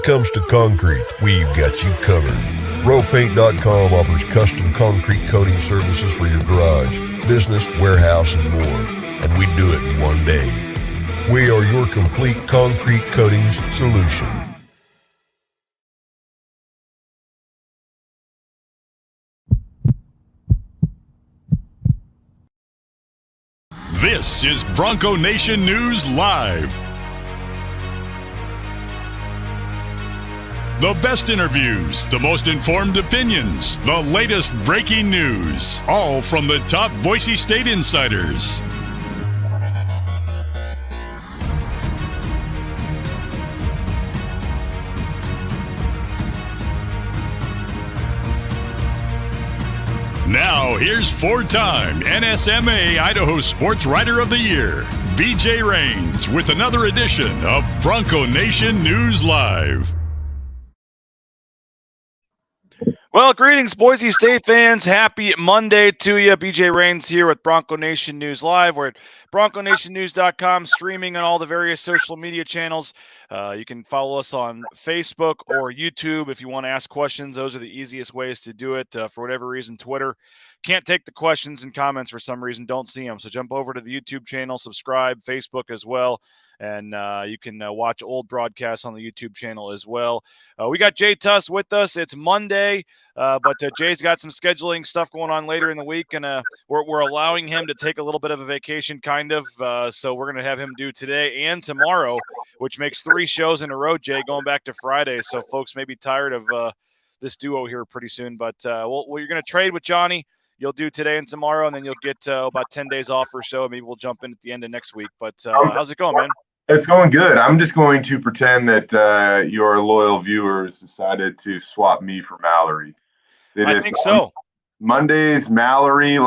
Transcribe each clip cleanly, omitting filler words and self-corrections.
comes to concrete, we've got you covered. RowPaint.com offers custom concrete coating services for your garage, business, warehouse, and more. And we do it in one day. We are your complete concrete coatings solution. This is Bronco Nation News Live. The best interviews, the most informed opinions, the latest breaking news, all from the top Boise State insiders. Now, here's four-time NSMA Idaho Sports Writer of the Year, BJ Rains, with another edition of Bronco Nation News Live. Well, greetings, Boise State fans. Happy Monday to you. BJ Rains here with Bronco Nation News Live. We're at BroncoNationNews.com, streaming on all the various social media channels. You can follow us on Facebook or YouTube if you want to ask questions. Those are the easiest ways to do it. For whatever reason, Twitter can't take the questions and comments for some reason. Don't see them. So jump over to the YouTube channel, subscribe, Facebook as well. And you can watch old broadcasts on the YouTube channel as well. We got Jay Tust with us. It's Monday, but Jay's got some scheduling stuff going on later in the week, and we're allowing him to take a little bit of a vacation, kind of. So we're going to have him do today and tomorrow, which makes 3 shows in a row, Jay, going back to Friday. So folks may be tired of this duo here pretty soon. But you're going to trade with Johnny. You'll do today and tomorrow, and then you'll get about 10 days off or so. Maybe we'll jump in at the end of next week. But how's it going, man? It's going good. I'm just going to pretend that your loyal viewers decided to swap me for Mallory. I think so. Mondays, Mallory,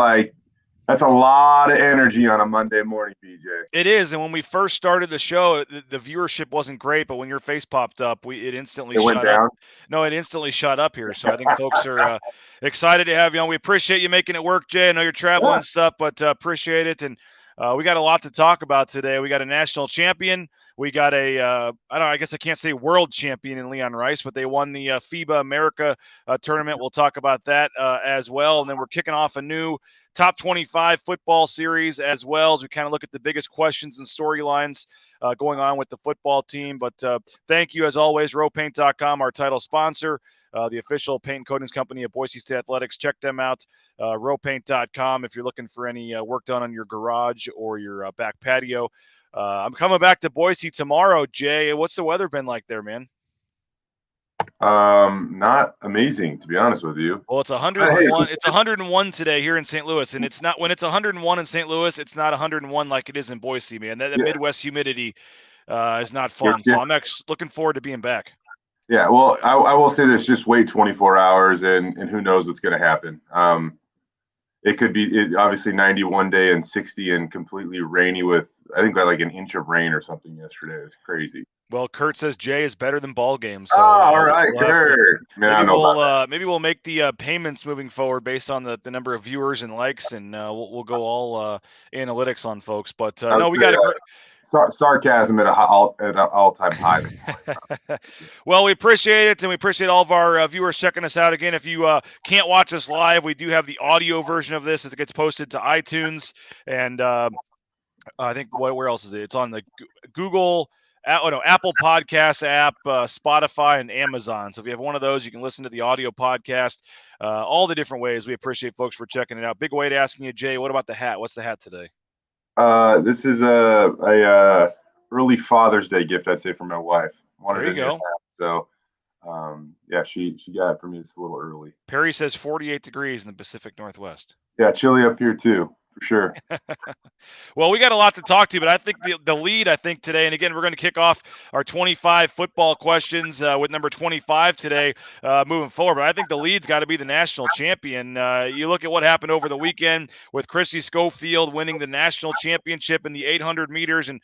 that's a lot of energy on a Monday morning, BJ. It is, and when we first started the show, the viewership wasn't great, but when your face popped up, it instantly shut up. No, it instantly shut up here, so I think folks are excited to have you on. We appreciate you making it work, Jay. I know you're traveling and stuff, but appreciate it, and we got a lot to talk about today. We got a national champion. We got I guess I can't say world champion in Leon Rice, but they won the FIBA America tournament. We'll talk about that as well. And then we're kicking off a new top 25 football series as well, as we kind of look at the biggest questions and storylines going on with the football team. But thank you, as always, RowPaint.com, our title sponsor, the official paint and coatings company of Boise State Athletics. Check them out, RowPaint.com, if you're looking for any work done on your garage or your back patio. I'm coming back to Boise tomorrow, Jay. What's the weather been like there, man? Not amazing, to be honest with you. Well, it's 101. It's 101 today here in St. Louis, and it's not, when it's 101 in St. Louis, it's not 101 like it is in Boise, man. That Midwest humidity is not fun. So I'm actually looking forward to being back. Yeah, well, I will say this: just wait 24 hours, and who knows what's going to happen. It could be obviously 91 day and 60 and completely rainy with, I think, like an inch of rain or something yesterday. It's crazy. Well, Kurt says Jay is better than ball games. So, all right, Kurt. Maybe we'll make the payments moving forward based on the number of viewers and likes, and we'll go all analytics on folks. But no, we got sarcasm at an all-time high. Well, we appreciate it, and we appreciate all of our viewers checking us out. Again, if you can't watch us live, we do have the audio version of this as it gets posted to iTunes, and I think where else is it? It's on the Google. Apple Podcasts app, Spotify, and Amazon. So if you have one of those, you can listen to the audio podcast. All the different ways. We appreciate folks for checking it out. Big way to asking you, Jay, what about the hat? What's the hat today? This is a early Father's Day gift, I'd say, from my wife. There you go. So, she got it for me. It's a little early. Perry says 48 degrees in the Pacific Northwest. Yeah, chilly up here too. For sure. Well, we got a lot to talk to, but I think the lead, today, and again, we're going to kick off our 25 football questions with number 25 today moving forward. But I think the lead's got to be the national champion. You look at what happened over the weekend with Christy Schofield winning the national championship in the 800 meters, and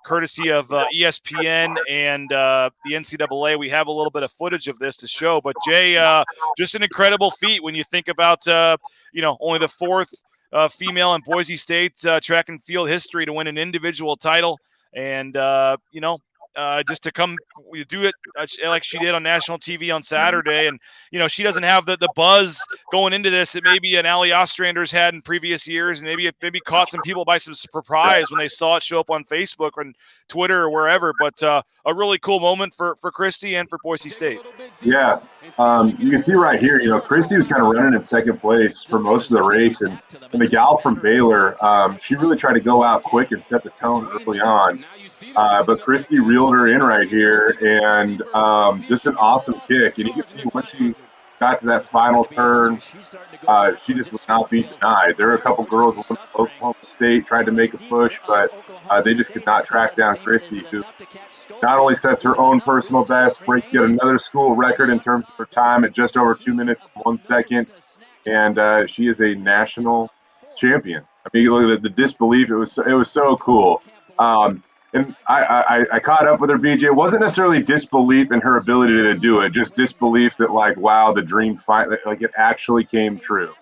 courtesy of ESPN and the NCAA, we have a little bit of footage of this to show. But Jay, just an incredible feat when you think about, only the fourth female in Boise State track and field history to win an individual title. And, just to come do it like she did on national TV on Saturday. And, she doesn't have the buzz going into this that maybe an Allie Ostrander's had in previous years. And maybe caught some people by some surprise when they saw it show up on Facebook and Twitter or wherever. But a really cool moment for Kristie and for Boise State. Yeah. You can see right here, Kristie was kind of running in second place for most of the race. And the gal from Baylor, she really tried to go out quick and set the tone early on. But Kristie reeled her in right here, and just an awesome kick. And you can see once she got to that final turn, she just would not be denied. There were a couple girls at Oklahoma State tried to make a push, but they just could not track down Kristie, who not only sets her own personal best, breaks yet another school record in terms of her time at just over 2 minutes and 1 second, and she is a national champion. I mean, look at the disbelief. It was so cool. And I caught up with her, BJ. It wasn't necessarily disbelief in her ability to do it, just disbelief that, like, wow, the dream it actually came true.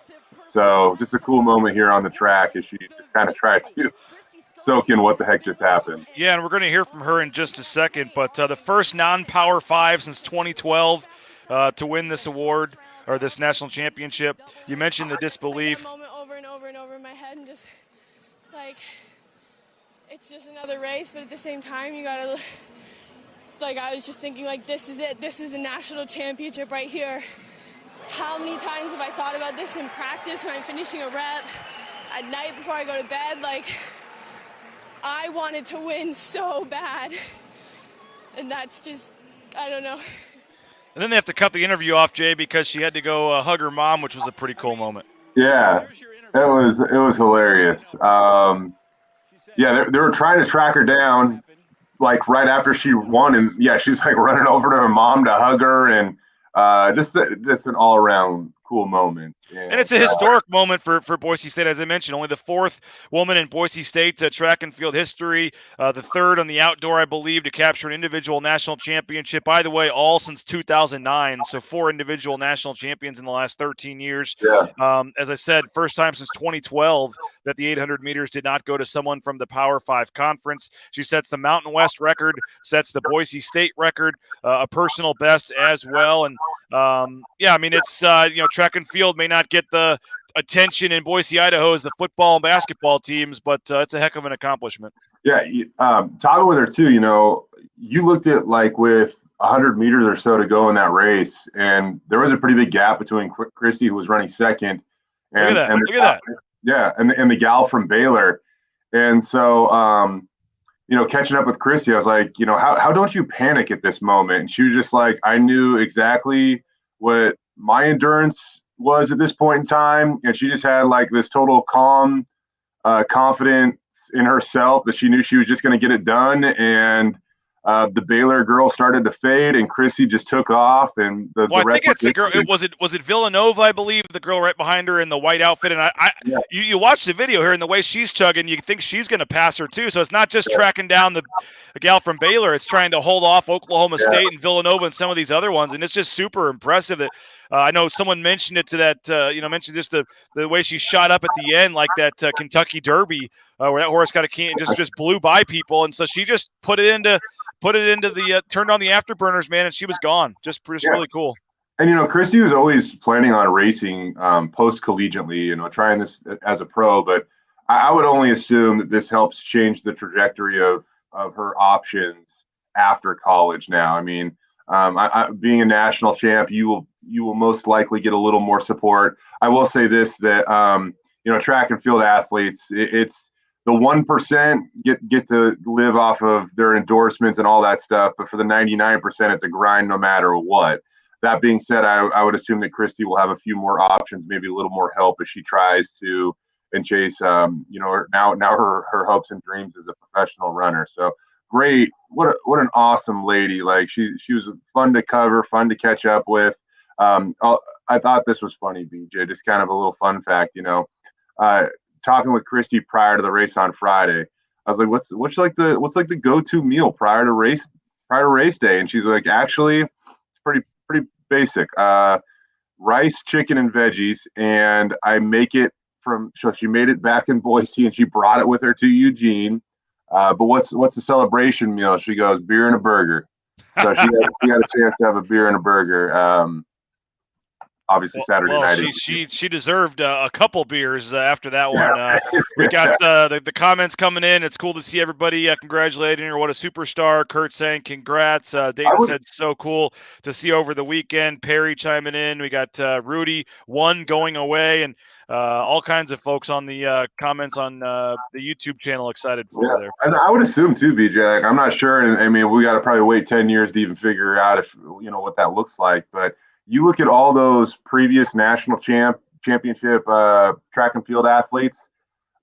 So just a cool moment here on the track as she just kind of tried to soak in what the heck just happened. Yeah, and we're going to hear from her in just a second. But the first non-Power 5 since 2012 to win this award or this national championship. You mentioned the disbelief. That moment over and over and over in my head, and just like, it's just another race, but at the same time, you gotta, like, I was just thinking, like, this is it. This is a national championship right here. How many times have I thought about this in practice when I'm finishing a rep, at night before I go to bed? Like, I wanted to win so bad. And that's just, I don't know. And then they have to cut the interview off, Jay, because she had to go hug her mom, which was a pretty cool moment. Yeah, it was hilarious. Yeah, they were trying to track her down, like, right after she won, and yeah, she's like running over to her mom to hug her, and just an all-around cool moment. And it's a historic moment for Boise State, as I mentioned. Only the fourth woman in Boise State's track and field history, the third on the outdoor, I believe, to capture an individual national championship. By the way, all since 2009, so 4 individual national champions in the last 13 years. Yeah. As I said, first time since 2012 that the 800 meters did not go to someone from the Power 5 conference. She sets the Mountain West record, sets the Boise State record, a personal best as well. And yeah, I mean, it's track and field may not get the attention in Boise, Idaho as the football and basketball teams, but it's a heck of an accomplishment. Yeah, talking with her too, you looked at, like, with 100 meters or so to go in that race, and there was a pretty big gap between Kristie, who was running second, and look at that. Yeah, and the gal from Baylor. And so catching up with Kristie, I was like, how don't you panic at this moment? And she was just like, I knew exactly what my endurance was at this point in time, and she just had, like, this total calm, confidence in herself that she knew she was just going to get it done. And the Baylor girl started to fade, and Kristie just took off. And the rest. I think it's the girl. Was it Villanova? I believe the girl right behind her in the white outfit. And you watch the video here, and the way she's chugging, you think she's going to pass her too. So it's not just tracking down the gal from Baylor; it's trying to hold off Oklahoma State and Villanova and some of these other ones. And it's just super impressive that. I know someone mentioned it to that, mentioned just the way she shot up at the end, like that Kentucky Derby, where that horse got just blew by people, and so she just put it into the turned on the afterburners, man, and she was gone. Just really cool. And Kristie was always planning on racing post collegiately, trying this as a pro, but I would only assume that this helps change the trajectory of her options after college. Now, I mean. Being a national champ, you will most likely get a little more support. I will say this, that track and field athletes, it's the 1% get to live off of their endorsements and all that stuff, but for the 99%, it's a grind no matter what. That being said, I would assume that Kristie will have a few more options, maybe a little more help as she tries to and chase now her hopes and dreams as a professional runner. So great. What an awesome lady. Like, she was fun to cover, fun to catch up with. I thought this was funny, BJ, just kind of a little fun fact, talking with Kristie prior to the race on Friday. I was like, what's like the go-to meal prior to race day? And she's like, actually, it's pretty basic. Rice, chicken, and veggies. And I make it so she made it back in Boise, and she brought it with her to Eugene. But what's the celebration meal? She goes, beer and a burger. So she got a chance to have a beer and a burger. Obviously Saturday night. She deserved a couple beers after that one. We got the comments coming in. It's cool to see everybody congratulating her. What a superstar. Kurt saying congrats. Dana said so cool to see over the weekend. Perry chiming in. We got Rudy, one going away, and all kinds of folks on the comments on the YouTube channel excited for her there. And I would assume too, BJ, like, I'm not sure. And I mean, we got to probably wait 10 years to even figure out if, what that looks like. But you look at all those previous national championship track and field athletes,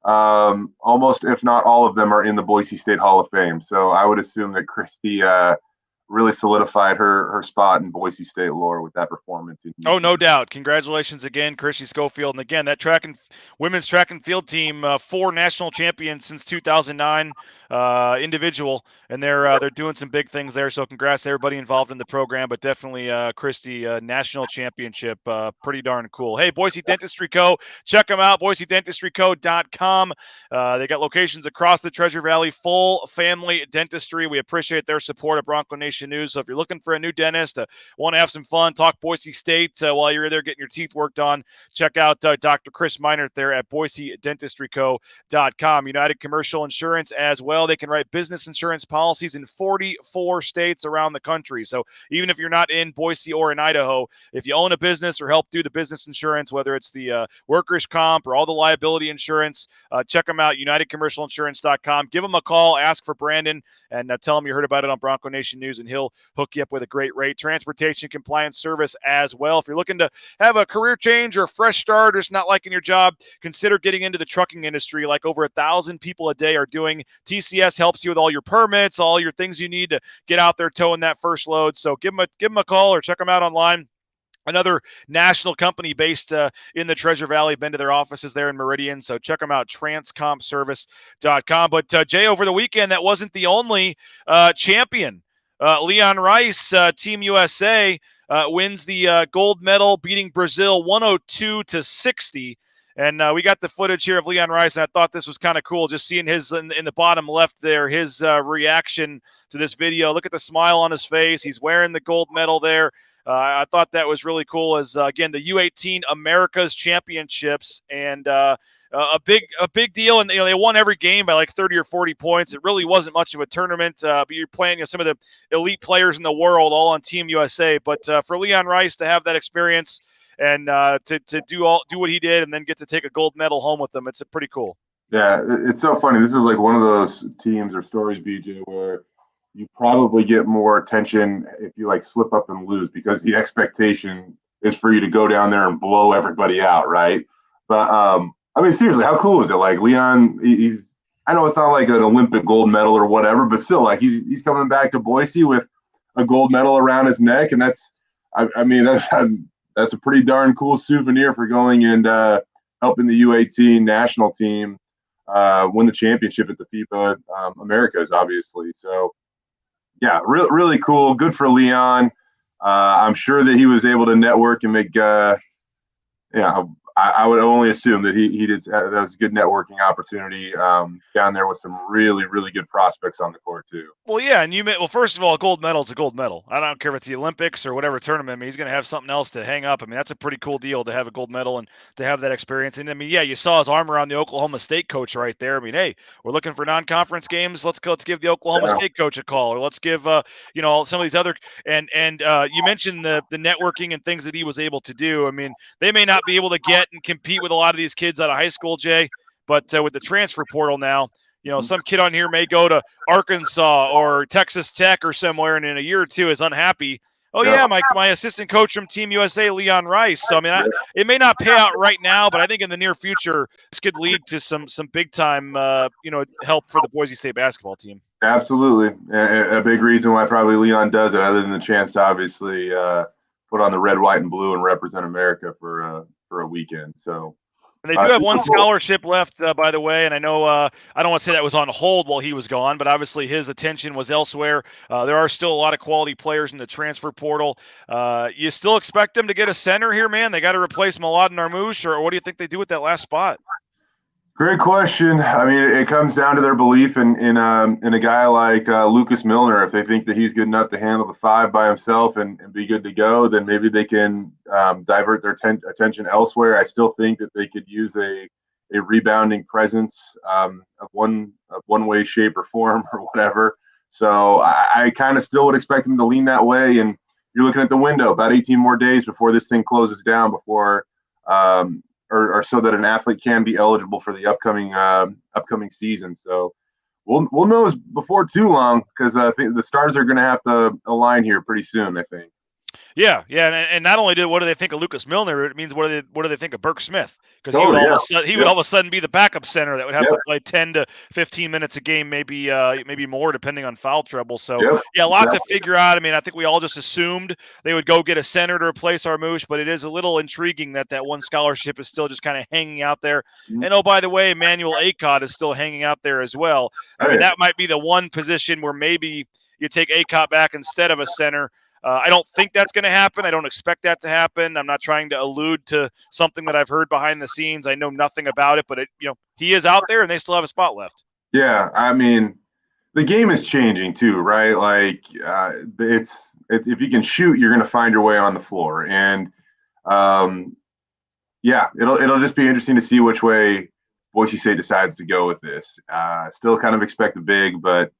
almost, if not all of them, are in the Boise State Hall of Fame. So I would assume that Christy really solidified her spot in Boise State lore with that performance. Oh, no doubt. Congratulations again, Christy Schofield. And again, that women's track and field team, 4 national champions since 2009, individual, and they're doing some big things there. So congrats to everybody involved in the program, but definitely Christy, national championship, pretty darn cool. Hey, Boise Dentistry Co., check them out, boisedentistryco.com. They got locations across the Treasure Valley, full family dentistry. We appreciate their support of Bronco Nation News. So if you're looking for a new dentist, want to have some fun, talk Boise State while you're there getting your teeth worked on, check out Dr. Chris Meinert there at boisedentistryco.com. United Commercial Insurance as well. They can write business insurance policies in 44 states around the country. So even if you're not in Boise or in Idaho, if you own a business or help do the business insurance, whether it's the workers' comp or all the liability insurance, check them out, unitedcommercialinsurance.com. Give them a call, ask for Brandon, and tell him you heard about it on Bronco Nation News, and he'll hook you up with a great rate. Transportation compliance service as well. If you're looking to have a career change or a fresh start or just not liking your job, consider getting into the trucking industry like over 1,000 people a day are doing. TCS helps you with all your permits, all your things you need to get out there towing that first load. So give them a call or check them out online. Another national company based in the Treasure Valley. Been to their offices there in Meridian, so check them out, transcompservice.com. But, Jay, over the weekend, that wasn't the only champion. Leon Rice, Team USA, wins the gold medal, beating Brazil 102-60. And we got the footage here of Leon Rice, and I thought this was kind of cool, just seeing his in the bottom left there, his reaction to this video. Look at the smile on his face. He's wearing the gold medal there. I thought that was really cool as, again, the U18 America's Championships, and a big deal. And they won every game by like 30 or 40 points. It really wasn't much of a tournament, but you're playing some of the elite players in the world all on Team USA. But for Leon Rice to have that experience and to do what he did and then get to take a gold medal home with them, it's pretty cool. Yeah, it's so funny. This is like one of those teams or stories, BJ, where you probably get more attention if you like slip up and lose, because the expectation is for you to go down there and blow everybody out, right? But I mean, seriously, how cool is it? Like Leon, I know it's not like an Olympic gold medal or whatever, but still, like he's coming back to Boise with a gold medal around his neck, and that's a pretty darn cool souvenir for going and helping the U18 national team win the championship at the FIBA Americas, obviously. So, yeah, really cool. Good for Leon. I'm sure that he was able to network and make. I would only assume that he did. That was a good networking opportunity down there with some really, really good prospects on the court too. Well, yeah, and first of all, a gold medal is a gold medal. I don't care if it's the Olympics or whatever tournament. I mean, he's going to have something else to hang up. I mean, that's a pretty cool deal to have a gold medal and to have that experience. And I mean, yeah, you saw his arm around the Oklahoma State coach right there. I mean, hey, we're looking for non-conference games. Let's give the Oklahoma State coach a call, or let's give some of these other and you mentioned the networking and things that he was able to do. I mean, they may not be able to get and compete with a lot of these kids out of high school, Jay, but with the transfer portal now, some kid on here may go to Arkansas or Texas Tech or somewhere, and in a year or two is unhappy. Oh, yeah, my assistant coach from Team USA, Leon Rice. So, I mean, it may not pay out right now, but I think in the near future, this could lead to some big-time, help for the Boise State basketball team. Absolutely. A big reason why probably Leon does it, other than the chance to obviously put on the red, white, and blue and represent America for a weekend. So. And they do have one scholarship left, by the way, and I know I don't want to say that was on hold while he was gone, but obviously his attention was elsewhere. There are still a lot of quality players in the transfer portal. You still expect them to get a center here, man? They got to replace Mladen Armouche, or what do you think they do with that last spot? Great question. I mean, it comes down to their belief in a guy like Lucas Milner. If they think that he's good enough to handle the 5 by himself and be good to go, then maybe they can divert their attention elsewhere. I still think that they could use a rebounding presence of one way, shape, or form, or whatever. So I kind of still would expect them to lean that way. And you're looking at the window, about 18 more days before this thing closes down, before or so that an athlete can be eligible for the upcoming season. So we'll know before too long, because I think the stars are going to have to align here pretty soon, I think. Yeah, and not only what do they think of Lucas Milner, it means what do they think of Burke Smith? Because he would all of a sudden be the backup center that would have to play 10 to 15 minutes a game, maybe more, depending on foul trouble. So lots to figure out. I mean, I think we all just assumed they would go get a center to replace Armouche, but it is a little intriguing that one scholarship is still just kind of hanging out there. And oh, by the way, Emmanuel Acott is still hanging out there as well. I mean, that might be the one position where maybe you take Acott back instead of a center. I don't think that's going to happen. I don't expect that to happen. I'm not trying to allude to something that I've heard behind the scenes. I know nothing about it, but he is out there, and they still have a spot left. Yeah, I mean, the game is changing too, right? Like, if you can shoot, you're going to find your way on the floor, and it'll just be interesting to see which way Boise State decides to go with this. Still kind of expect a big, but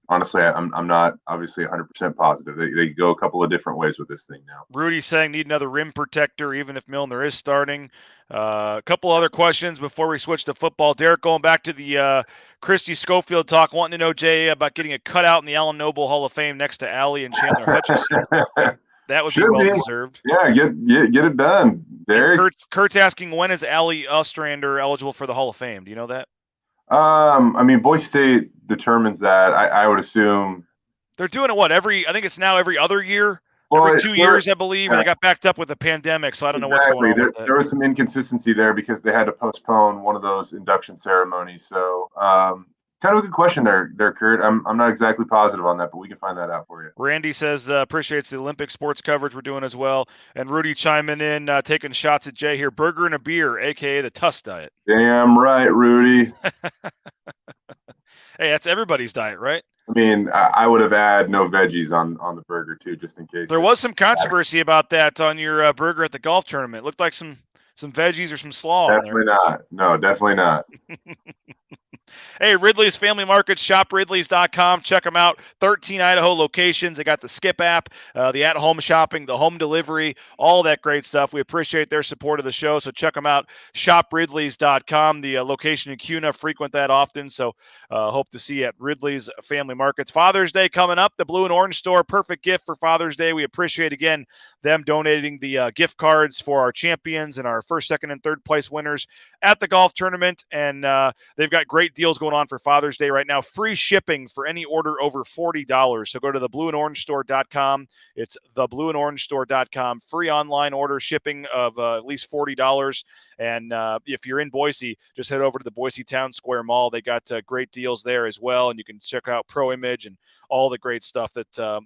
honestly, I'm not obviously 100% positive. They go a couple of different ways with this thing now. Rudy's saying need another rim protector, even if Milner is starting. A couple other questions before we switch to football. Derek, going back to the Christy Schofield talk, wanting to know, Jay, about getting a cutout in the Allen Noble Hall of Fame next to Allie and Chandler Hutchison. That would be well-deserved. Yeah, get it done, Derek. Kurt's asking, when is Allie Ostrander eligible for the Hall of Fame? Do you know that? I mean, Boise State determines that. I would assume they're doing it. I think it's now every other year, every 2 years, I believe. And they got backed up with the pandemic, so I don't know what's going on with that. There was some inconsistency there because they had to postpone one of those induction ceremonies. So, kind of a good question there, Kurt. I'm not exactly positive on that, but we can find that out for you. Randy says appreciates the Olympic sports coverage we're doing as well. And Rudy chiming in, taking shots at Jay here. Burger and a beer, a.k.a. the Tust diet. Damn right, Rudy. Hey, that's everybody's diet, right? I mean, I would have added no veggies on the burger, too, just in case. There was some controversy about that on your burger at the golf tournament. It looked like some veggies or some slaw. Definitely not. No, definitely not. Hey, Ridleys Family Markets, shopridleys.com. Check them out. 13 Idaho locations. They got the Skip app, the at-home shopping, the home delivery, all that great stuff. We appreciate their support of the show, so check them out. Shopridleys.com. The location in Cuna, frequent that often, so hope to see you at Ridleys Family Markets. Father's Day coming up. The Blue and Orange Store, perfect gift for Father's Day. We appreciate, again, them donating the gift cards for our champions and our first, second, and third place winners at the golf tournament, and they've got great deals going on for Father's Day right now. Free shipping for any order over $40. So go to theblueandorangestore.com. It's theblueandorangestore.com. Free online order shipping of at least $40. And if you're in Boise, just head over to the Boise Town Square Mall. They got great deals there as well. And you can check out Pro Image and all the great stuff that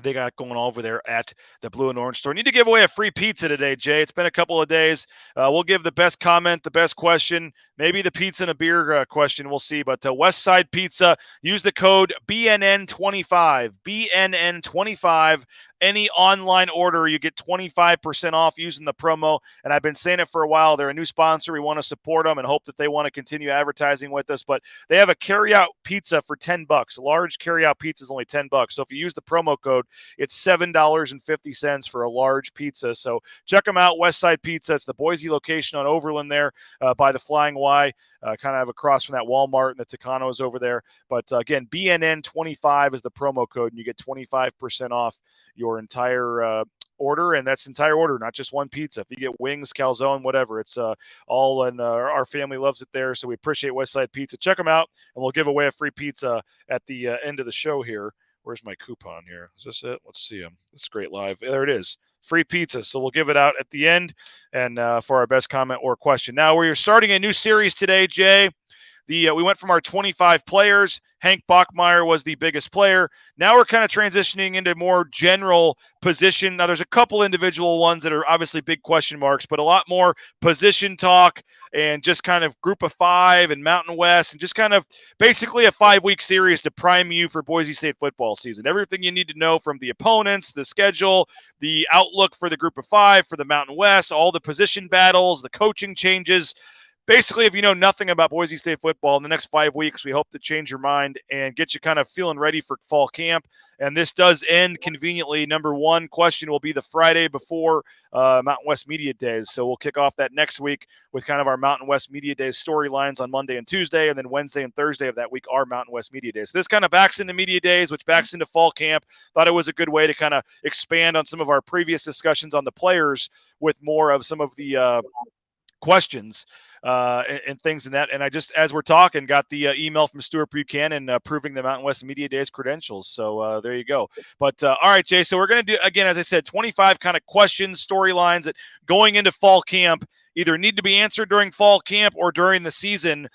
they got going over there at the Blue and Orange Store. Need to give away a free pizza today, Jay. It's been a couple of days. We'll give the best comment, the best question, maybe the pizza and a beer question. We'll see. But West Side Pizza, use the code BNN25. BNN25. Any online order, you get 25% off using the promo. And I've been saying it for a while. They're a new sponsor. We want to support them and hope that they want to continue advertising with us. But they have a carryout pizza for $10. A large carryout pizza is only $10. So if you use the promo code, it's $7.50 for a large pizza. So check them out, West Side Pizza. It's the Boise location on Overland there by the Flying Y, kind of across from that Walmart and the Tucanos over there. But again, BNN25 is the promo code, and you get 25% off your entire order, and that's entire order, not just one pizza. If you get wings, calzone, whatever, it's all, and our family loves it there, so we appreciate West Side Pizza. Check them out, and we'll give away a free pizza at the end of the show here. Where's my coupon here? Is this it? Let's see them. This is great live. There it is. Free pizza. So we'll give it out at the end and for our best comment or question. Now, we're starting a new series today, Jay. we went from our 25 players. Hank Bachmeier was the biggest player. Now we're kind of transitioning into more general position. Now there's a couple individual ones that are obviously big question marks, but a lot more position talk and just kind of group of five and Mountain West and just kind of basically a 5-week series to prime you for Boise State football season. Everything you need to know from the opponents, the schedule, the outlook for the group of five, for the Mountain West, all the position battles, the coaching changes. Basically, if you know nothing about Boise State football in the next 5 weeks, we hope to change your mind and get you kind of feeling ready for fall camp. And this does end conveniently. Number one question will be the Friday before Mountain West Media Days. So we'll kick off that next week with kind of our Mountain West Media Days storylines on Monday and Tuesday. And then Wednesday and Thursday of that week are Mountain West Media Days. So this kind of backs into Media Days, which backs into fall camp. Thought it was a good way to kind of expand on some of our previous discussions on the players with more of some of the questions and things in that. And I just, as we're talking, got the email from Stuart Buchanan proving the Mountain West Media Days credentials. So there you go. But all right, Jay, so we're going to do, again, as I said, 25 kind of questions, storylines that going into fall camp either need to be answered during fall camp or during the season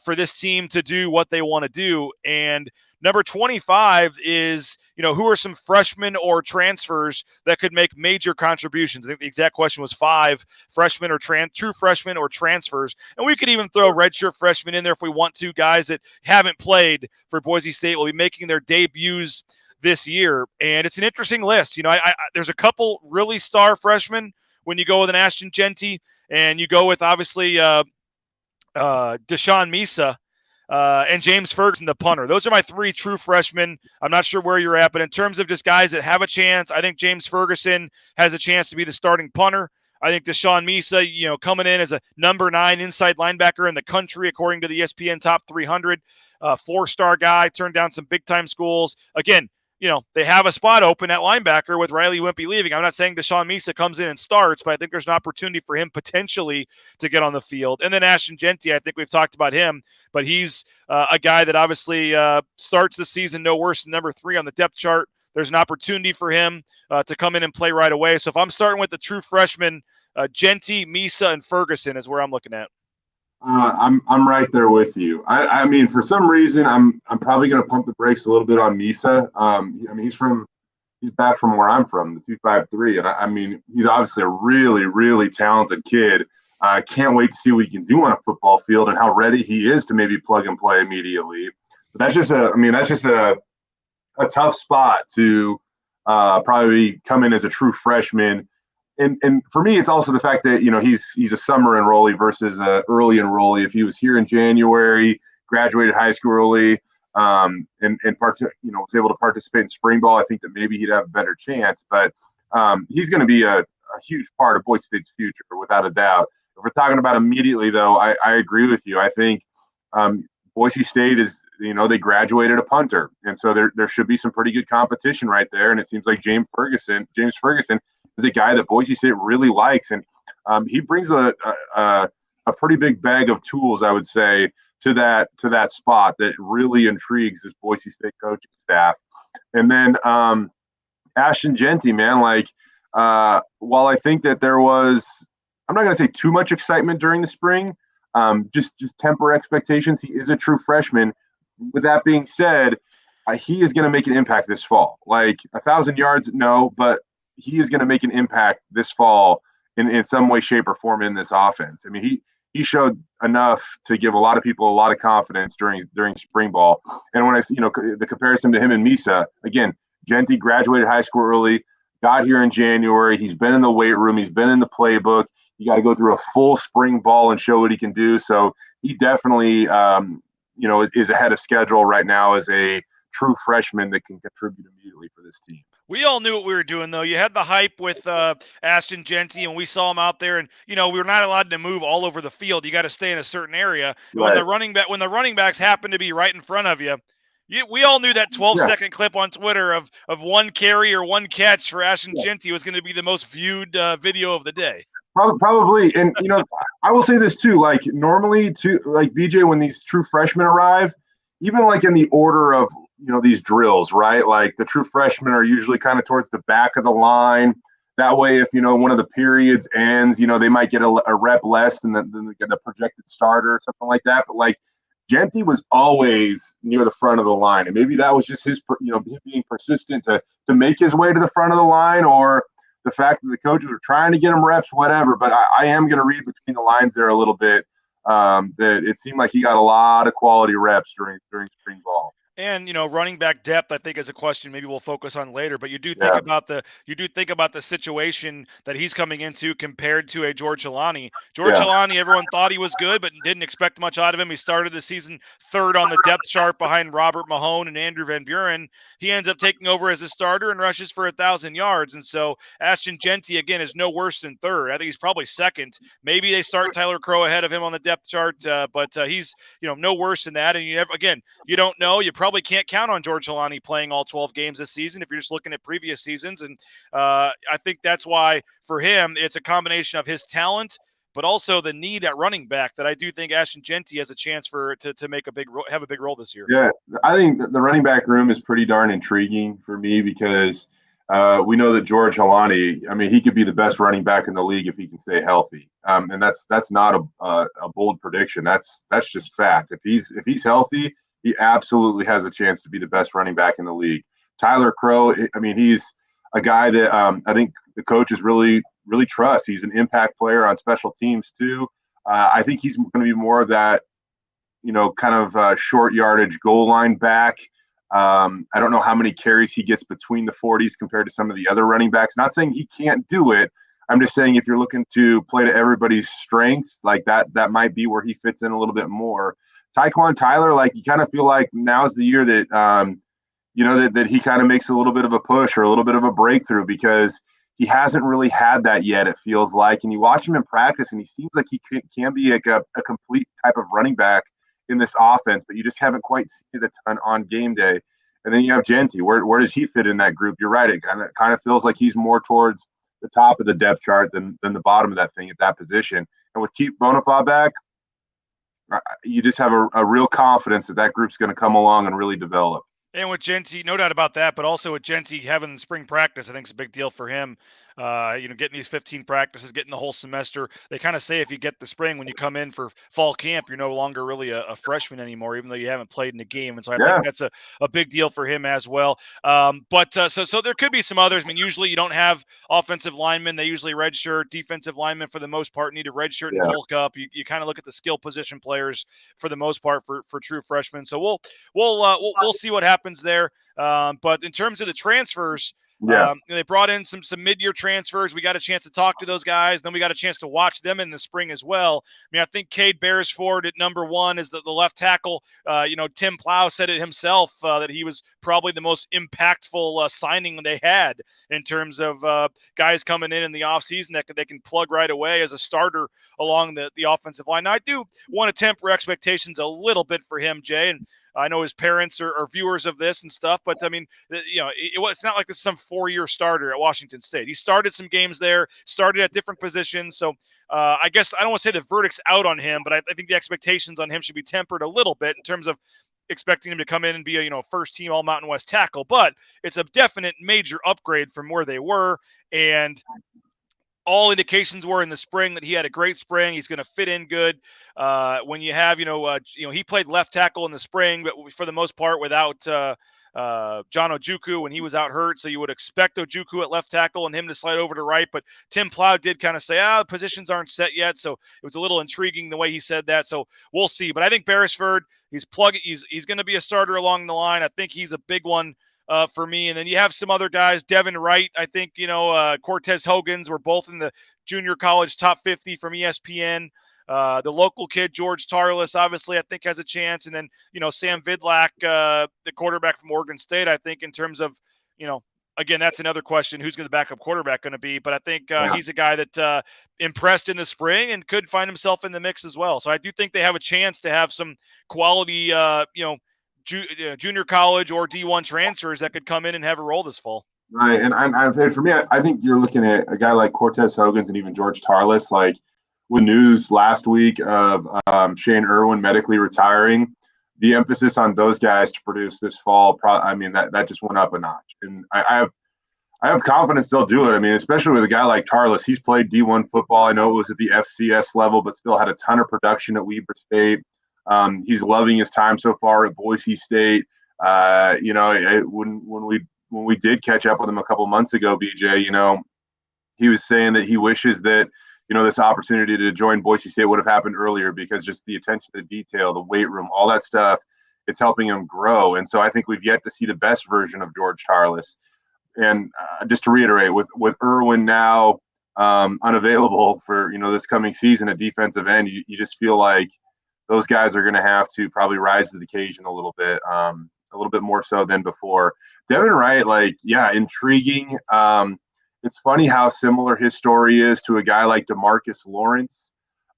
for this team to do what they want to do. And number 25 is, who are some freshmen or transfers that could make major contributions? I think the exact question was 5 freshmen or true freshmen or transfers. And we could even throw redshirt freshmen in there if we want to. Guys that haven't played for Boise State will be making their debuts this year. And it's an interesting list. There's a couple really star freshmen when you go with an Ashton Jeanty and you go with obviously Deshaun Misa. And James Ferguson, the punter. Those are my 3 true freshmen. I'm not sure where you're at, but in terms of just guys that have a chance, I think James Ferguson has a chance to be the starting punter. I think Deshaun Misa, coming in as a number 9 inside linebacker in the country, according to the ESPN Top 300, 4-star guy, turned down some big-time schools. Again, they have a spot open at linebacker with Riley Wimpy leaving. I'm not saying Deshaun Misa comes in and starts, but I think there's an opportunity for him potentially to get on the field. And then Ashton Jeanty, I think we've talked about him, but he's a guy that obviously starts the season no worse than number 3 on the depth chart. There's an opportunity for him to come in and play right away. So if I'm starting with the true freshmen, Jeanty, Misa, and Ferguson is where I'm looking at. I'm right there with you. I mean, for some reason, I'm probably going to pump the brakes a little bit on Misa. He's back from where I'm from, the 253, and I mean, he's obviously a really, really talented kid. I can't wait to see what he can do on a football field and how ready he is to maybe plug and play immediately. But that's just a tough spot to probably come in as a true freshman. And for me, it's also the fact that, he's a summer enrollee versus an early enrollee. If he was here in January, graduated high school early, and was able to participate in spring ball, I think that maybe he'd have a better chance. But he's going to be a huge part of Boise State's future, without a doubt. If we're talking about immediately, though, I agree with you. I think Boise State is, they graduated a punter. And so there should be some pretty good competition right there. And it seems like James Ferguson is a guy that Boise State really likes. And he brings a pretty big bag of tools, I would say, to that spot that really intrigues this Boise State coaching staff. And then Ashton Jeanty, man, while I think that there was, I'm not going to say too much excitement during the spring, just temper expectations. He is a true freshman. With that being said, he is going to make an impact this fall. 1,000 yards, no, but he is going to make an impact this fall in some way, shape, or form in this offense. I mean, he showed enough to give a lot of people a lot of confidence during spring ball. And when I see, the comparison to him and Misa, again, Jeanty graduated high school early, got here in January. He's been in the weight room. He's been in the playbook. You got to go through a full spring ball and show what he can do. So he definitely, is ahead of schedule right now as a true freshman that can contribute immediately for this team. We all knew what we were doing, though. You had the hype with Ashton Jeanty, and we saw him out there, and we were not allowed to move all over the field. You got to stay in a certain area. Right. When the running backs happen to be right in front of you, we all knew that 12-second clip on Twitter of one carry or one catch for Ashton Jeanty was going to be the most viewed video of the day. Probably. And, I will say this too, normally BJ, when these true freshmen arrive, even in the order of, these drills, right? The true freshmen are usually kind of towards the back of the line. That way, if, one of the periods ends, they might get a rep less than the projected starter or something like that. But Genty was always near the front of the line, and maybe that was just his, him being persistent to make his way to the front of the line, or the fact that the coaches were trying to get him reps, whatever. But I am going to read between the lines there a little bit, that it seemed like he got a lot of quality reps during spring ball. And running back depth, I think, is a question maybe we'll focus on later. But you do think about the situation that he's coming into compared to a George Holani. George Holani, everyone thought he was good, but didn't expect much out of him. He started the season third on the depth chart behind Robert Mahone and Andrew Van Buren. He ends up taking over as a starter and rushes for 1,000 yards. And so Ashton Genty, again, is no worse than third. I think he's probably second. Maybe they start Tyler Crow ahead of him on the depth chart, but he's no worse than that. And you don't know. You probably can't count on George Holani playing all 12 games this season if you're just looking at previous seasons. And I think that's why for him, it's a combination of his talent, but also the need at running back that I do think Ashton Genty has a chance to make have a big role this year. Yeah, I think the running back room is pretty darn intriguing for me because we know that George Holani, I mean, he could be the best running back in the league if he can stay healthy. And that's not a bold prediction. That's just fact. If he's healthy, he absolutely has a chance to be the best running back in the league. Tyler Crow, I mean, he's a guy that I think the coaches really, really trust. He's an impact player on special teams too. I think he's going to be more of that, kind of short yardage goal line back. I don't know how many carries he gets between the 40s compared to some of the other running backs. Not saying he can't do it. I'm just saying if you're looking to play to everybody's strengths, like that might be where he fits in a little bit more. Tyquan Tyler, like you kind of feel like now's the year that, that he kind of makes a little bit of a push or a little bit of a breakthrough because he hasn't really had that yet, it feels like. And you watch him in practice and he seems like he can be like a complete type of running back in this offense, but you just haven't quite seen it a ton on game day. And then you have Genty. Where does he fit in that group? You're right. It kind of feels like he's more towards the top of the depth chart than the bottom of that thing at that position. And with Keith Bonifaz back, you just have a real confidence that group's going to come along and really develop. And with Genty, no doubt about that, but also with Genty having spring practice, I think it's a big deal for him. Getting these 15 practices, getting the whole semester. They kind of say if you get the spring, when you come in for fall camp, you're no longer really a freshman anymore, even though you haven't played in a game. And so I think that's a big deal for him as well. So there could be some others. I mean, usually you don't have offensive linemen. They usually redshirt. Defensive linemen, for the most part, need to redshirt and bulk up. You kind of look at the skill position players for the most part for true freshmen. So we'll see what happens there. But in terms of the transfers, they brought in some mid-year transfers. We got a chance to talk to those guys. Then we got a chance to watch them in the spring as well. I mean, I think Cade Beresford at number one is the left tackle. Tim Plow said it himself that he was probably the most impactful signing they had in terms of guys coming in the offseason that they can plug right away as a starter along the offensive line. Now, I do want to temper expectations a little bit for him, Jay, and I know his parents are viewers of this and stuff, but I mean, it's not like this is some 4-year starter at Washington State. He started some games there, started at different positions. So I guess I don't want to say the verdict's out on him, but I think the expectations on him should be tempered a little bit in terms of expecting him to come in and be a first team All Mountain West tackle. But it's a definite major upgrade from where they were. And all indications were in the spring that he had a great spring. He's going to fit in good. When you have, he played left tackle in the spring, but for the most part without John Ojukwu when he was out hurt. So you would expect Ojukwu at left tackle and him to slide over to right. But Tim Plow did kind of say, the positions aren't set yet. So it was a little intriguing the way he said that. So we'll see. But I think Beresford, he's going to be a starter along the line. I think he's a big one for me. And then you have some other guys, Devin Wright, I think, Cortez Hogans were both in the junior college top 50 from ESPN. The local kid, George Tarlis, obviously, I think has a chance. And then, Sam Vidlak, the quarterback from Oregon State, I think in terms of, again, that's another question. Who's the backup quarterback going to be? But I think he's a guy that impressed in the spring and could find himself in the mix as well. So I do think they have a chance to have some quality, junior college or D1 transfers that could come in and have a role this fall. Right. And for me, I think you're looking at a guy like Cortez Hogans and even George Tarlis, like with news last week of Shane Irwin medically retiring, the emphasis on those guys to produce this fall, that just went up a notch. And I have confidence they'll do it. I mean, especially with a guy like Tarlis, he's played D1 football. I know it was at the FCS level, but still had a ton of production at Weber State. He's loving his time so far at Boise State. When we did catch up with him a couple months ago, BJ, he was saying that he wishes that, this opportunity to join Boise State would have happened earlier, because just the attention to detail, the weight room, all that stuff, it's helping him grow. And so I think we've yet to see the best version of George Tarlas. And just to reiterate, with Irwin now unavailable for, this coming season at defensive end, you just feel like those guys are going to have to probably rise to the occasion a little bit more so than before. Devin Wright, intriguing. It's funny how similar his story is to a guy like DeMarcus Lawrence.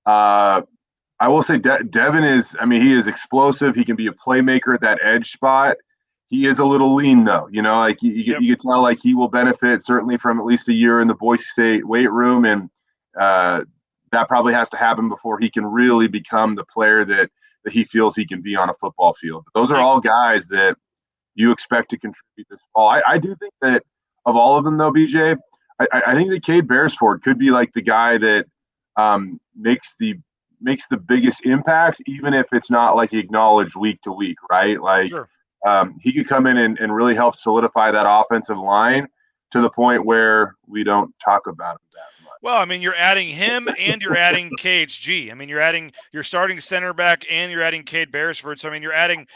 I will say Devin he is explosive. He can be a playmaker at that edge spot. He is a little lean, though. You can tell like he will benefit certainly from at least a year in the Boise State weight room, and that probably has to happen before he can really become the player that he feels he can be on a football field. But those are all guys that you expect to contribute this fall. I do think that of all of them, though, BJ, I think that Cade Beresford could be like the guy that makes the biggest impact, even if it's not like acknowledged week to week, right? Sure. He could come in and really help solidify that offensive line to the point where we don't talk about him that much. Well, you're adding him and you're adding KHG. You're adding your starting center back and you're adding Cade Beresford. So, you're adding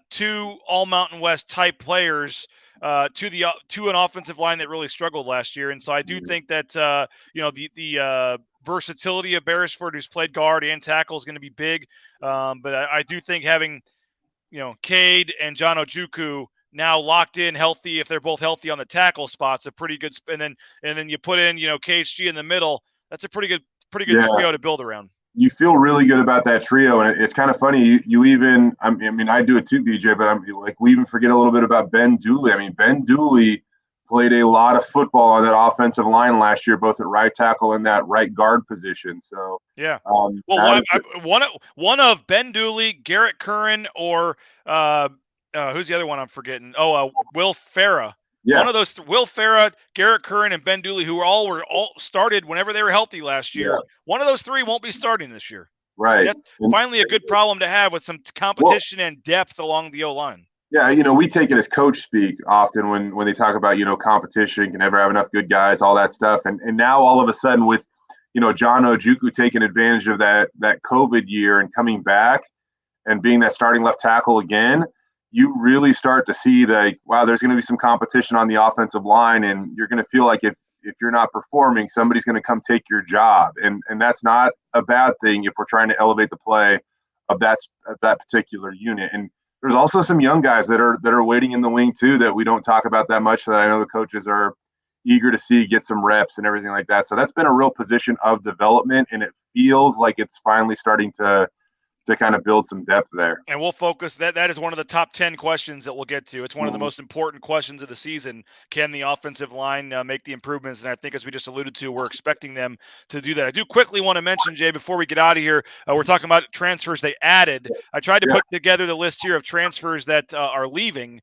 two All-Mountain West type players to an offensive line that really struggled last year. And so I do think that, the versatility of Beresford, who's played guard and tackle, is going to be big. But I do think having, Cade and John Ojukwu now locked in healthy, if they're both healthy on the tackle spots, a pretty good and then you put in, KHG in the middle. That's a pretty good trio to build around. You feel really good about that trio, and it's kind of funny. You even, I do it too, BJ, but we even forget a little bit about Ben Dooley. Ben Dooley played a lot of football on that offensive line last year, both at right tackle and that right guard position. So yeah. One of Ben Dooley, Garrett Curran, or who's the other one I'm forgetting? Will Farah. Yeah. One of those, Will Farah, Garrett Curran, and Ben Dooley, who were all started whenever they were healthy last year. Yeah. One of those three won't be starting this year. Right. That's finally a good problem to have, with some competition and depth along the O-line. Yeah, we take it as coach speak often when they talk about, competition, can never have enough good guys, all that stuff. And now all of a sudden with, John Ojukwu taking advantage of that COVID year and coming back and being that starting left tackle again, you really start to see that, wow, there's going to be some competition on the offensive line, and you're going to feel like if you're not performing, somebody's going to come take your job. And that's not a bad thing if we're trying to elevate the play of that particular unit. And there's also some young guys that are waiting in the wing too that we don't talk about that much, that I know the coaches are eager to see get some reps and everything like that. So that's been a real position of development, and it feels like it's finally starting to kind of build some depth there. And we'll focus that is one of the top 10 questions that we'll get to. It's one of the most important questions of the season. Can the offensive line make the improvements? And I think, as we just alluded to, we're expecting them to do that. I do quickly want to mention, Jay, before we get out of here, we're talking about transfers they added. I tried to put together the list here of transfers that are leaving,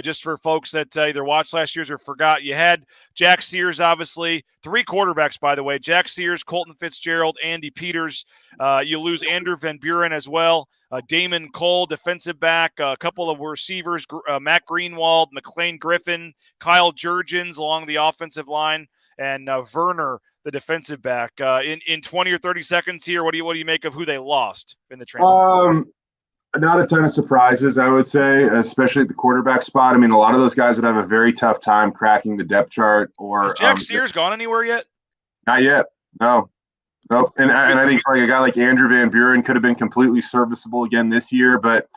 just for folks that either watched last year's or forgot. You had Jack Sears, obviously. 3 quarterbacks, by the way. Jack Sears, Colton Fitzgerald, Andy Peters. You lose Andrew Van Buren as well. Damon Cole, defensive back. A couple of receivers, Matt Greenwald, McLean Griffin, Kyle Jurgens along the offensive line, and Werner, the defensive back. In 20 or 30 seconds here, what do you make of who they lost in the transfer? Not a ton of surprises, I would say, especially at the quarterback spot. A lot of those guys would have a very tough time cracking the depth chart. Has Jack Sears gone anywhere yet? Not yet. No. Nope. And I think like a guy like Andrew Van Buren could have been completely serviceable again this year, but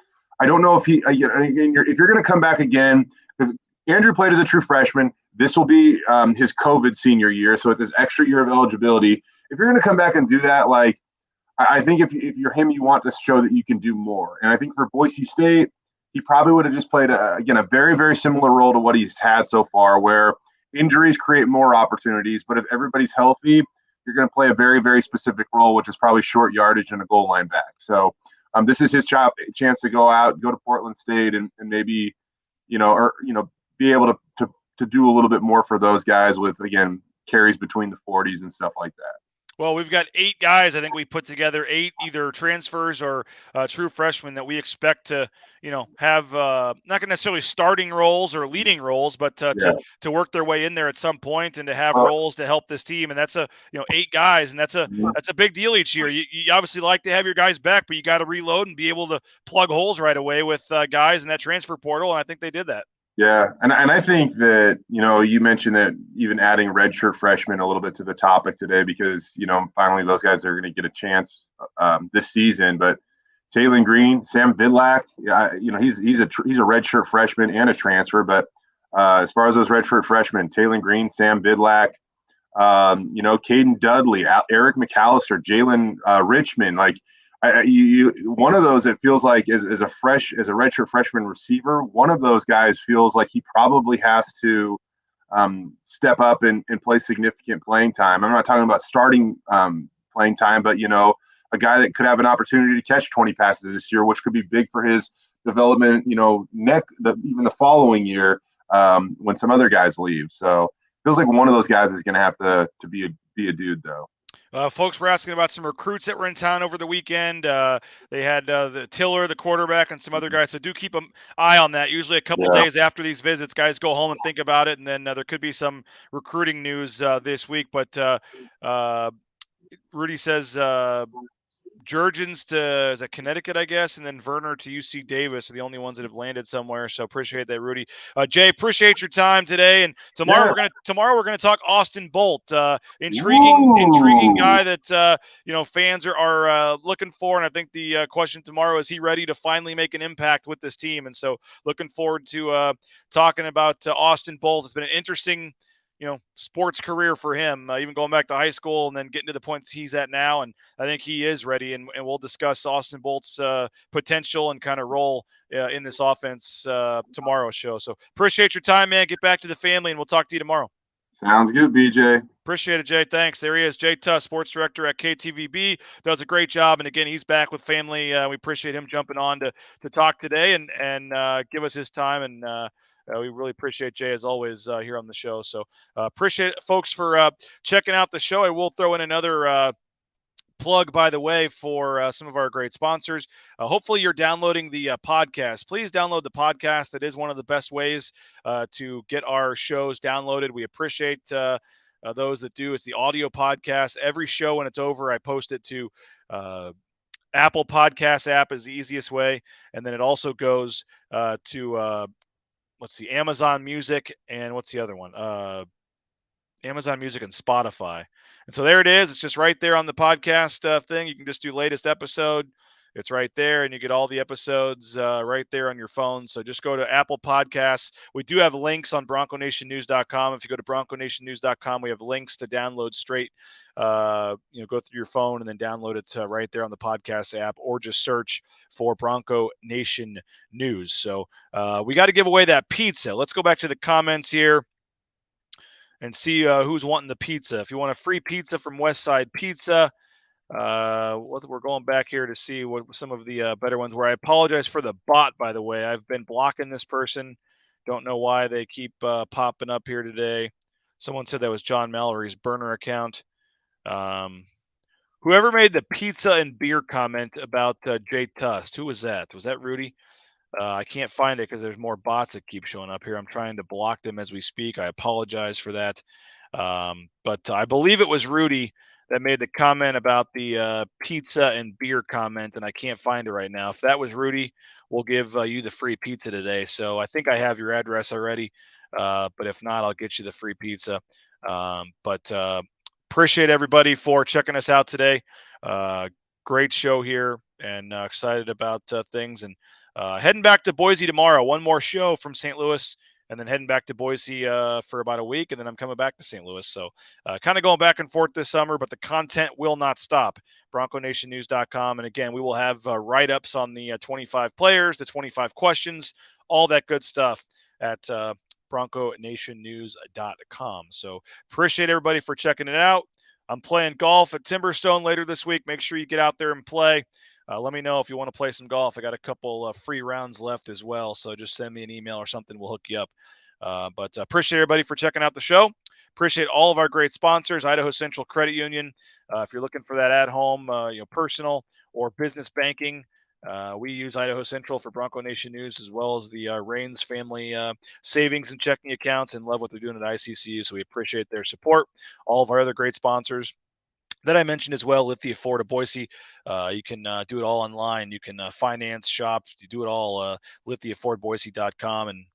I don't know if if you're going to come back again, because Andrew played as a true freshman. This will be his COVID senior year, so it's his extra year of eligibility. If you're going to come back and do that, I think if you're him, you want to show that you can do more. And I think for Boise State, he probably would have just played, a very, very similar role to what he's had so far, where injuries create more opportunities. But if everybody's healthy, you're going to play a very, very specific role, which is probably short yardage and a goal line back. So this is his chance to go to Portland State and maybe, be able to do a little bit more for those guys with, again, carries between the 40s and stuff like that. Well, we've got 8 guys. I think we put together 8 either transfers or true freshmen that we expect to, have not going to necessarily starting roles or leading roles, but Yeah. to work their way in there at some point and to have Well, roles to help this team. And that's 8 guys, and that's a big deal each year. You obviously like to have your guys back, but you got to reload and be able to plug holes right away with guys in that transfer portal. And I think they did that. Yeah, and I think that you mentioned that even adding redshirt freshmen a little bit to the topic today because finally those guys are going to get a chance this season. But Taylon Green, Sam Vidlak, he's a redshirt freshman and a transfer. But as far as those redshirt freshmen, Taylon Green, Sam Vidlak, Caden Dudley, Eric McAllister, Jalen Richmond, like. One of those, it feels like as a redshirt freshman receiver, one of those guys feels like he probably has to step up and play significant playing time. I'm not talking about starting playing time, but a guy that could have an opportunity to catch 20 passes this year, which could be big for his development. Even the following year when some other guys leave. So it feels like one of those guys is going to have to be a dude though. Folks were asking about some recruits that were in town over the weekend. They had the Tiller, the quarterback, and some other guys. So do keep an eye on that. Usually a couple days after these visits, guys go home and think about it, and then there could be some recruiting news this week. But Rudy says Jurgens to Connecticut, I guess, and then Werner to UC Davis are the only ones that have landed somewhere. So appreciate that, Rudy. Jay, appreciate your time today. And tomorrow we're gonna talk Austin Bolt, intriguing guy that fans are looking for. And I think the question tomorrow is he ready to finally make an impact with this team? And so looking forward to talking about Austin Bolt. It's been an interesting sports career for him, even going back to high school and then getting to the points he's at now. And I think he is ready. And we'll discuss Austin Bolt's potential and kind of role in this offense tomorrow's show. So appreciate your time, man. Get back to the family, and we'll talk to you tomorrow. Sounds good, BJ. Appreciate it, Jay. Thanks. There he is, Jay Tust, sports director at KTVB. Does a great job. And again, he's back with family. We appreciate him jumping on to talk today and give us his time. And we really appreciate Jay, as always, here on the show. So appreciate it, folks, for checking out the show. I will throw in another plug, by the way, for some of our great sponsors. Hopefully you're downloading the podcast. Please download the podcast. That is one of the best ways to get our shows downloaded. We appreciate those that do. It's the audio podcast. Every show when it's over, I post it to Apple Podcasts app is the easiest way. And then it also goes to Amazon Music, and what's the other one? Amazon Music and Spotify. And so there it is. It's just right there on the podcast thing. You can just do latest episode. It's right there, and you get all the episodes right there on your phone. So just go to Apple Podcasts. We do have links on BroncoNationNews.com. If you go to BroncoNationNews.com, we have links to download straight. Go through your phone and then download it right there on the podcast app, or just search for Bronco Nation News. So we got to give away that pizza. Let's go back to the comments here and see who's wanting the pizza. If you want a free pizza from Westside Pizza, we're going back here to see what some of the better ones were. I apologize for the bot, by the way. I've been blocking this person. Don't know why they keep popping up here today. Someone said that was John Mallory's burner account. Whoever made the pizza and beer comment about Jay Tust, who was that? Was that Rudy? I can't find it because there's more bots that keep showing up here. I'm trying to block them as we speak. I apologize for that. But I believe it was Rudy that made the comment about the pizza and beer comment, and I can't find it right now. If that was Rudy, we'll give you the free pizza today. So I think I have your address already, but if not, I'll get you the free pizza. But appreciate everybody for checking us out today. Great show here, and excited about things. And heading back to Boise tomorrow. One more show from St. Louis, and then heading back to Boise for about a week, and then I'm coming back to St. Louis. So kind of going back and forth this summer, but the content will not stop. BroncoNationNews.com. And again, we will have write-ups on the 25 players, the 25 questions, all that good stuff at BroncoNationNews.com. So appreciate everybody for checking it out. I'm playing golf at Timberstone later this week. Make sure you get out there and play. Let me know if you want to play some golf. I got a couple free rounds left as well, so just send me an email or something. We'll hook you up. But appreciate everybody for checking out the show. Appreciate all of our great sponsors, Idaho Central Credit Union. If you're looking for that at home, personal or business banking, we use Idaho Central for Bronco Nation News, as well as the Rains family savings and checking accounts, and love what they're doing at ICCU. So we appreciate their support. All of our other great sponsors that I mentioned as well, Lithia Ford of Boise. You can do it all online. You can finance, shop, you do it all, lithiafordboise.com, and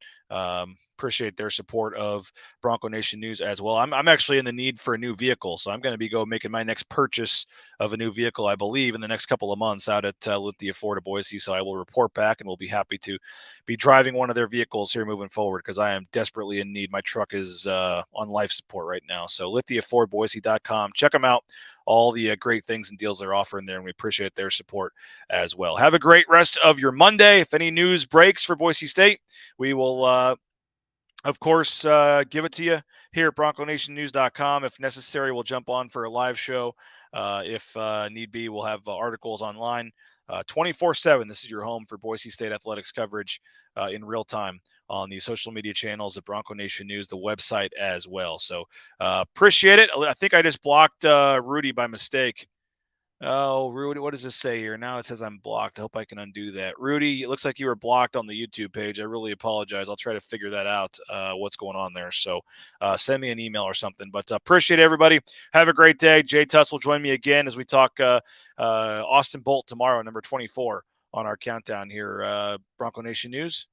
appreciate their support of Bronco Nation News as well. I'm actually in the need for a new vehicle, so I'm going to be making my next purchase of a new vehicle, I believe, in the next couple of months out at Lithia Ford of Boise. So I will report back, and we'll be happy to be driving one of their vehicles here moving forward, because I am desperately in need. My truck is on life support right now. So lithiafordboise.com. Check them out. All the great things and deals they're offering there, and we appreciate their support as well. Have a great rest of your Monday. If any news breaks for Boise State, we will, of course, give it to you here at BroncoNationNews.com. If necessary, we'll jump on for a live show. If need be, we'll have articles online 24/7. This is your home for Boise State athletics coverage in real time on the social media channels at Bronco Nation News, the website as well. So appreciate it. I think I just blocked Rudy by mistake. Oh, Rudy, what does this say here? Now it says I'm blocked. I hope I can undo that. Rudy, it looks like you were blocked on the YouTube page. I really apologize. I'll try to figure that out, what's going on there. So send me an email or something. But appreciate everybody. Have a great day. Jay Tust will join me again as we talk Austin Bolt tomorrow, number 24 on our countdown here. Bronco Nation News,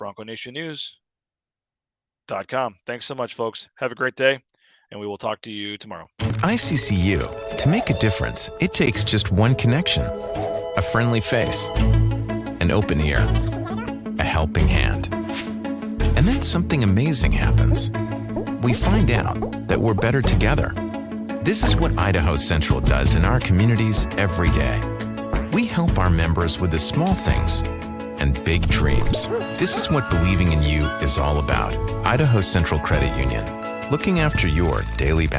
BroncoNationNews.com. Thanks so much, folks. Have a great day, and we will talk to you tomorrow. ICCU. To make a difference, it takes just one connection. A friendly face. An open ear. A helping hand. And then something amazing happens. We find out that we're better together. This is what Idaho Central does in our communities every day. We help our members with the small things and big dreams. This is what believing in you is all about. Idaho Central Credit Union. Looking after your daily balance.